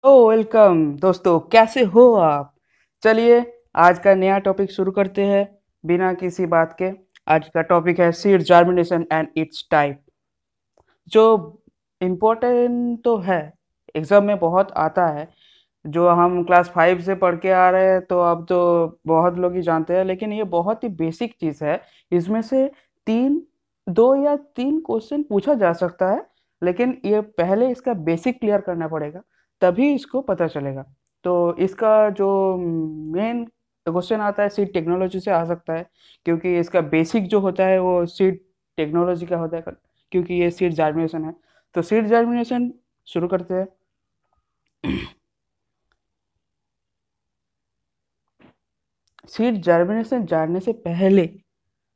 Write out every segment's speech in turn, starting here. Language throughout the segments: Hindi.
ओ वेलकम दोस्तों, कैसे हो आप। चलिए आज का नया टॉपिक शुरू करते हैं बिना किसी बात के। आज का टॉपिक है seed germination and it's type. जो इम्पोर्टेंट तो है, एग्जाम में बहुत आता है। जो हम क्लास 5 से पढ़ के आ रहे हैं तो अब तो बहुत लोग ही जानते हैं, लेकिन ये बहुत ही बेसिक चीज़ है। इसमें से तीन दो या तीन क्वेश्चन पूछा जा सकता है, लेकिन ये पहले इसका बेसिक क्लियर करना पड़ेगा, तभी इसको पता चलेगा। तो इसका जो मेन क्वेश्चन आता है सीड टेक्नोलॉजी से आ सकता है, क्योंकि इसका बेसिक जो होता है वो सीड टेक्नोलॉजी का होता है, क्योंकि ये सीड जर्मिनेशन है। तो सीड जर्मिनेशन शुरू करते हैं। सीड जर्मिनेशन जानने से पहले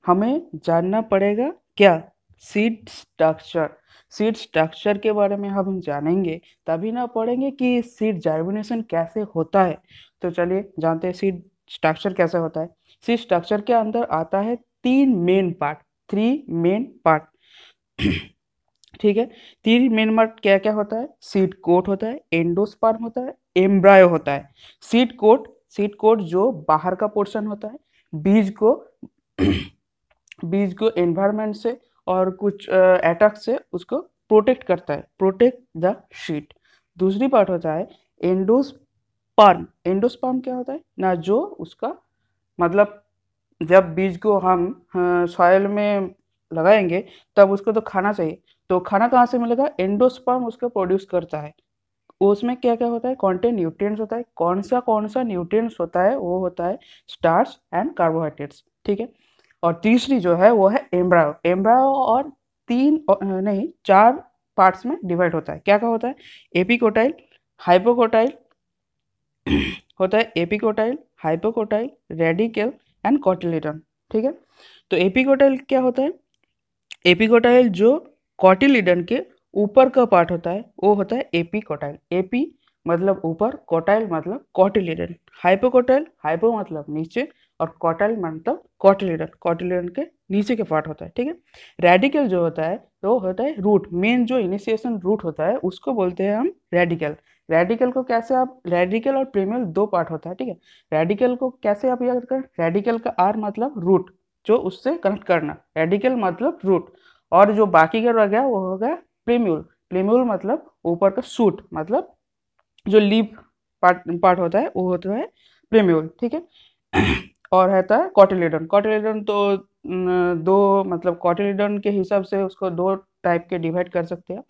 हमें जानना पड़ेगा क्या, सीड स्ट्रक्चर। सीड स्ट्रक्चर के बारे में हम जानेंगे, तभी ना पढ़ेंगे कि सीड जर्मिनेशन कैसे होता है। तो चलिए जानते हैं सीड स्ट्रक्चर कैसे होता है। सीड स्ट्रक्चर के अंदर आता है तीन main part, three main part. ठीक है। तीन मेन पार्ट क्या क्या होता है? सीड कोट होता है, एंडोस्पर्म होता है, एम्ब्रायो होता है। सीड कोट जो बाहर का पोर्शन होता है, बीज को बीज को एनवायरनमेंट से और कुछ अटैक से उसको प्रोटेक्ट करता है, प्रोटेक्ट द शीट। दूसरी पार्ट होता है एंडोस्पर्म। एंडोस्पर्म क्या होता है ना, जो उसका मतलब जब बीज को हम सॉइल में लगाएंगे तब उसको तो खाना चाहिए। तो खाना कहाँ से मिलेगा? एंडोस्पर्म उसको प्रोड्यूस करता है। उसमें क्या क्या होता है? कॉन्टेंट न्यूट्रिएंट्स होता है। कौन सा न्यूट्रिएंट्स होता है? वो होता है स्टार्च एंड कार्बोहाइड्रेट्स। ठीक है। और तीसरी जो है वो है एम्ब्रायो। एम्ब्रायो और नहीं, चार पार्ट्स में डिवाइड होता है। क्या क्या होता है? एपिकोटाइल, हाइपोकोटाइल होता है, epicotyl, hypocotyl, radical and cotyledon. ठीक है। तो एपिकोटाइल क्या होता है? एपिकोटाइल जो कॉटिलिडन के ऊपर का पार्ट होता है वो होता है एपिकोटाइल। एपी मतलब ऊपर, कोटाइल मतलब कॉटिलिडन। हाइपोकोटाइल, हाइपो मतलब नीचे, और कोटाइल मतलब कॉटिलिडन, कॉटिलिडन के नीचे के पार्ट होता है। ठीक है। रेडिकल जो होता है तो होता है रूट, मेन जो इनिशिएशन रूट होता है उसको बोलते हैं हम रेडिकल। रेडिकल को कैसे आप, रेडिकल और प्रिमियल दो पार्ट होता है। ठीक है। रेडिकल को कैसे आप याद करें? रेडिकल का आर मतलब रूट, जो उससे कनेक्ट करना, रेडिकल मतलब रूट। और जो बाकी का रह गया वो होगा प्रीम्यूल। प्रीम्यूल मतलब ऊपर का सूट, मतलब जो लीफ पार्ट पार्ट होता है वो होता है प्रीम्यूल। ठीक है। और रहता है कॉटिलिडन। कॉटिलिडन तो दो मतलब कॉटिलिडन के हिसाब से उसको दो टाइप के डिवाइड कर सकते हैं।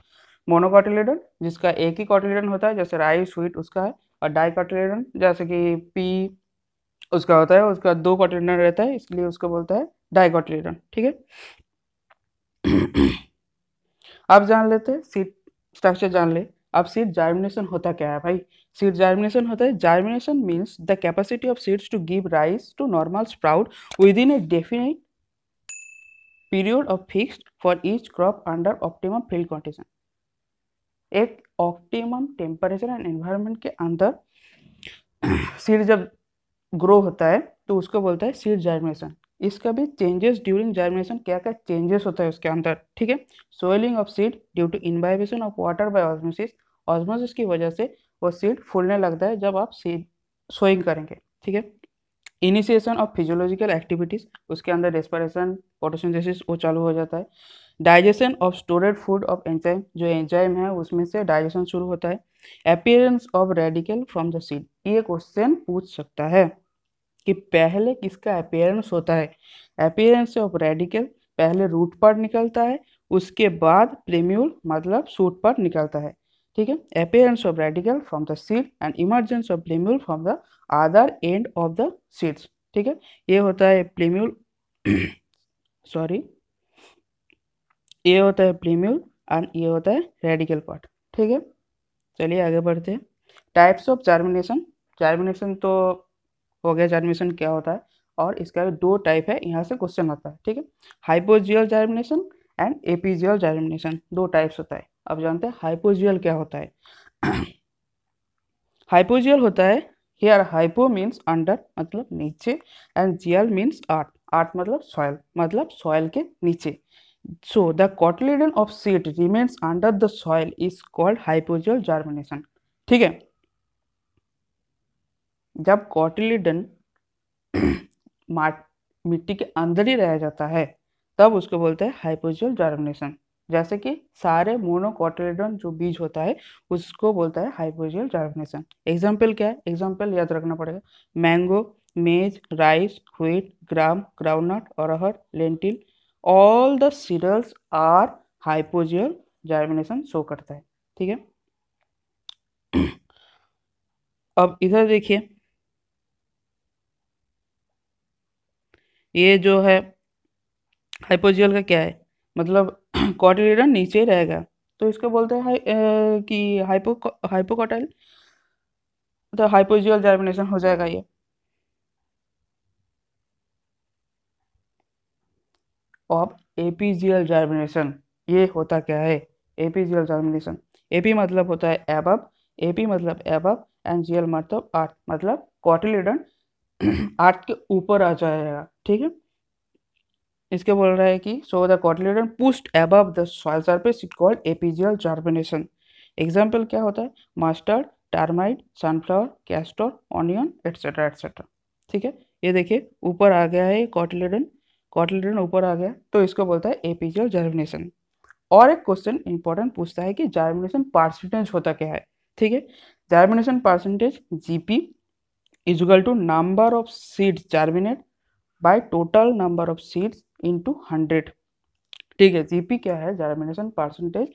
मोनोकॉटिलिडन जिसका एक ही कॉटिलिडन होता है, जैसे राई स्वीट उसका है। और डाइकॉटिलिडन जैसे कि पी उसका होता है, उसका दो कॉटिलिडन रहता है, इसलिए उसको बोलता है डाइकॉटिलिडन। ठीक है। अब जान लेते हैं सीड स्ट्रक्चर, जान ले। अब सीड जर्मिनेशन होता क्या है भाई? सीड जर्मिनेशन होता है, germination means the capacity of seeds to give rise to normal sprout within a definite period of fixed for each crop under optimum field condition. एक ऑप्टिमम टेम्परेचर एंड एनवायरनमेंट के अंदर सीड जब ग्रो होता है तो उसको बोलता है सीड जर्मिनेशन। इसका भी चेंजेस ड्यूरिंग जर्मिनेशन, क्या क्या चेंजेस होता है उसके अंदर। ठीक है। Swelling of seed due to imbibition of water by osmosis. Osmosis की वजह से वो सीड फूलने लगता है जब आप सीड सोइंग करेंगे। ठीक है। इनिशिएशन ऑफ फिजियोलॉजिकल एक्टिविटीज, उसके अंदर रेस्पिरेशन, फोटोसिंथेसिस वो चालू हो जाता है। Digestion of storeyed food of enzyme, जो एंजाइम है उसमें से डाइजेशन शुरू होता है। Appearance of radicle from the seed, ये क्वेश्चन पूछ सकता है कि पहले किसका अपीयरेंस होता है। अपीयरेंस ऑफ रेडिकल, पहले रूट पर निकलता है, उसके बाद प्रीम्यूल मतलब सूट पर निकलता है। ठीक है। Appearance of radicle from the seed and emergence of plumule from the other end of the seeds. ठीक है। ये होता है प्रीम्यूल सॉरी, ये होता है प्रीम्यूल एंड ये होता है रेडिकल पार्ट। ठीक है। चलिए आगे बढ़ते हैं। Types of germination. जर्मिनेशन तो हो गया, जर्मिनेशन क्या होता है, और इसका दो टाइप है, यहाँ से क्वेश्चन आता है। ठीक है। हाइपोजियल जर्मिनेशन एंड एपिजियल जर्मिनेशन, दो टाइप्स होता है। अब जानते हैं हाइपोजियल क्या होता है। हाइपोजियल होता है, हियर हाइपो मीन्स अंडर मतलब नीचे, एंड जियल मीन्स आर्ट, आर्ट मतलब सॉइल, मतलब सॉइल के नीचे। So the cotyledon of seed remains under the soil is called hypogeal germination। ठीक है। जब कॉटिलीडन मिट्टी के अंदर ही रह जाता है तब उसको बोलते हैं हाइपोजियल जर्मिनेशन। जैसे कि सारे मोनोकोटिलीडन जो बीज होता है उसको बोलता है हाइपोजियल जर्मिनेशन। एग्जाम्पल क्या है? एग्जाम्पल याद रखना पड़ेगा। Mango, maize, rice, wheat, gram, groundnut, arhar, lentil, all the cereals are hypogeal germination show करता है। ठीक है, अब इधर देखिए, ये जो है हाइपोजियल का क्या है मतलब कॉटिलीडन नीचे ही रहेगा, तो इसको बोलते हैं कि हाइपोकॉटाइल, तो हाइपोजियल जर्मिनेशन हो जाएगा ये। अब एपीजियल जर्मिनेशन, ये होता क्या है? एपीजियल जर्मिनेशन, एपी मतलब होता है एबव, एपी मतलब एबव एंड जीएल मतलब आर्ट, मतलब कॉटिलीडन आर्ट के ऊपर आ जाएगा। ठीक है, इसके बोल रहा है कि so the cotyledon pushed above the soil surface it called epigeal germination. Example क्या होता है? Mustard, termite, sunflower, castor, onion, etcetera etcetera. ठीक है, ये देखिए ऊपर आ गया है कॉटिलीडन, कॉटिलीडन ऊपर आ गया तो इसको बोलता है एपीजियल जर्मिनेशन। और एक क्वेश्चन इंपॉर्टेंट पूछता है कि जर्मिनेशन परसेंटेज होता क्या है? ठीक है, germination percentage GP is equal to number of seeds germinate by total number of seeds into 100। ठीक है, जीपी क्या है? Germination percentage.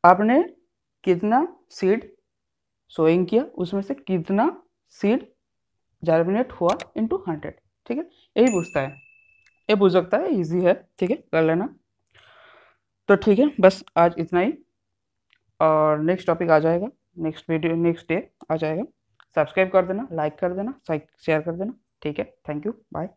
आपने कितना सीड सोइंग किया उसमें से कितना सीड जर्मिनेट हुआ इंटू 100। ठीक है, यही पूछता है, ये पूछ सकता है, इजी है। ठीक है, कर लेना। तो ठीक है, बस आज इतना ही, और नेक्स्ट टॉपिक आ जाएगा, नेक्स्ट वीडियो नेक्स्ट डे आ जाएगा। सब्सक्राइब कर देना, लाइक कर देना, शेयर कर देना। ठीक है, थैंक यू, बाय।